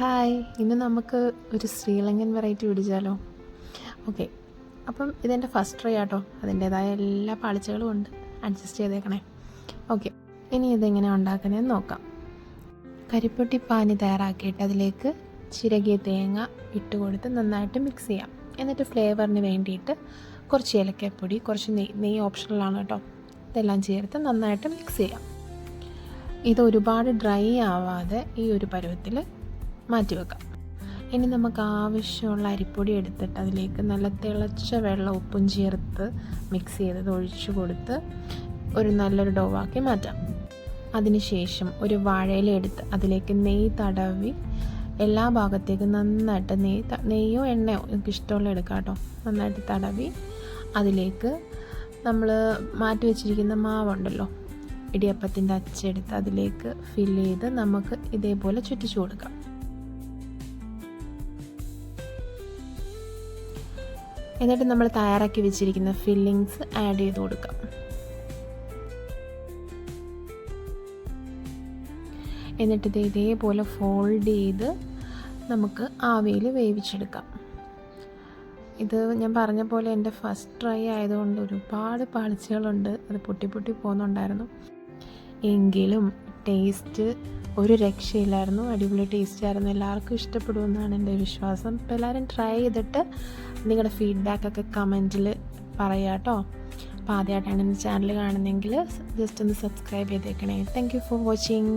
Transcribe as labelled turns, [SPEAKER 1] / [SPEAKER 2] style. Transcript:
[SPEAKER 1] Hi, ഇന്ന് നമുക്ക് ഒരു ശ്രീലങ്കൻ വെറൈറ്റി പിടിച്ചാലോ? ഓക്കെ, അപ്പം ഇതെൻ്റെ ഫസ്റ്റ് ട്രൈ ആട്ടോ. അതിൻ്റേതായ എല്ലാ പാളിച്ചകളും ഉണ്ട്, അഡ്ജസ്റ്റ് ചെയ്തേക്കണേ. ഓക്കെ, ഇനി ഇതെങ്ങനെ ഉണ്ടാക്കുന്നതെന്ന് നോക്കാം. കരിപ്പൊട്ടി പാനി തയ്യാറാക്കിയിട്ട് അതിലേക്ക് ചിരകിയ തേങ്ങ ഇട്ട് കൊടുത്ത് നന്നായിട്ട് മിക്സ് ചെയ്യാം. എന്നിട്ട് ഫ്ലേവറിന് വേണ്ടിയിട്ട് കുറച്ച് ഏലക്കപ്പൊടി, കുറച്ച് നെയ്യ് ഓപ്ഷണലാണ് കേട്ടോ. ഇതെല്ലാം ചേർത്ത് നന്നായിട്ട് മിക്സ് ചെയ്യാം. ഇത് ഒരുപാട് ഡ്രൈ ആവാതെ ഈ ഒരു പരുവത്തിൽ മാറ്റി വെക്കാം. ഇനി നമുക്ക് ആവശ്യമുള്ള അരിപ്പൊടി എടുത്തിട്ട് അതിലേക്ക് നല്ല തിളച്ച വെള്ളം ഉപ്പും ചേർത്ത് മിക്സ് ചെയ്തത് ഒഴിച്ചു കൊടുത്ത് ഒരു നല്ലൊരു ഡോവാക്കി മാറ്റാം. അതിനുശേഷം ഒരു വാഴയില എടുത്ത് അതിലേക്ക് നെയ്യ് തടവി എല്ലാ ഭാഗത്തേക്കും നന്നായിട്ട് നെയ്യോ എണ്ണയോ നിങ്ങൾക്ക് ഇഷ്ടമുള്ള എടുക്കാം കേട്ടോ. നന്നായിട്ട് തടവി അതിലേക്ക് നമ്മൾ മാറ്റി വെച്ചിരിക്കുന്ന മാവുണ്ടല്ലോ, ഇടിയപ്പത്തിൻ്റെ അച്ചെടുത്ത് അതിലേക്ക് ഫില്ല് ചെയ്ത് നമുക്ക് ഇതേപോലെ ചുറ്റിച്ചു കൊടുക്കാം. എന്നിട്ട് നമ്മൾ തയ്യാറാക്കി വെച്ചിരിക്കുന്ന ഫില്ലിങ്സ് ആഡ് ചെയ്ത് കൊടുക്കാം. എന്നിട്ട് ഇതേപോലെ ഫോൾഡ് ചെയ്ത് നമുക്ക് ആവിയിൽ വേവിച്ചെടുക്കാം. ഇത് ഞാൻ പറഞ്ഞ പോലെ എൻ്റെ ഫസ്റ്റ് ട്രൈ ആയതുകൊണ്ട് ഒരുപാട് പാളിച്ചകളുണ്ട്, അത് പൊട്ടി പോകുന്നുണ്ടായിരുന്നു. എങ്കിലും ടേസ്റ്റ് ഒരു രക്ഷയില്ലായിരുന്നു, അടിപൊളി ടേസ്റ്റ് ആയിരുന്നു. എല്ലാവർക്കും ഇഷ്ടപ്പെടുമെന്നാണ് എൻ്റെ വിശ്വാസം. അപ്പോൾ എല്ലാവരും ട്രൈ ചെയ്തിട്ട് നിങ്ങളുടെ ഫീഡ്ബാക്കൊക്കെ കമൻറ്റിൽ പറയാം കേട്ടോ. അപ്പോൾ ആദ്യമായിട്ടാണ് എൻ്റെ ചാനൽ കാണുന്നതെങ്കിൽ ജസ്റ്റ് ഒന്ന് സബ്സ്ക്രൈബ് ചെയ്തേക്കണേ. Thank you for watching.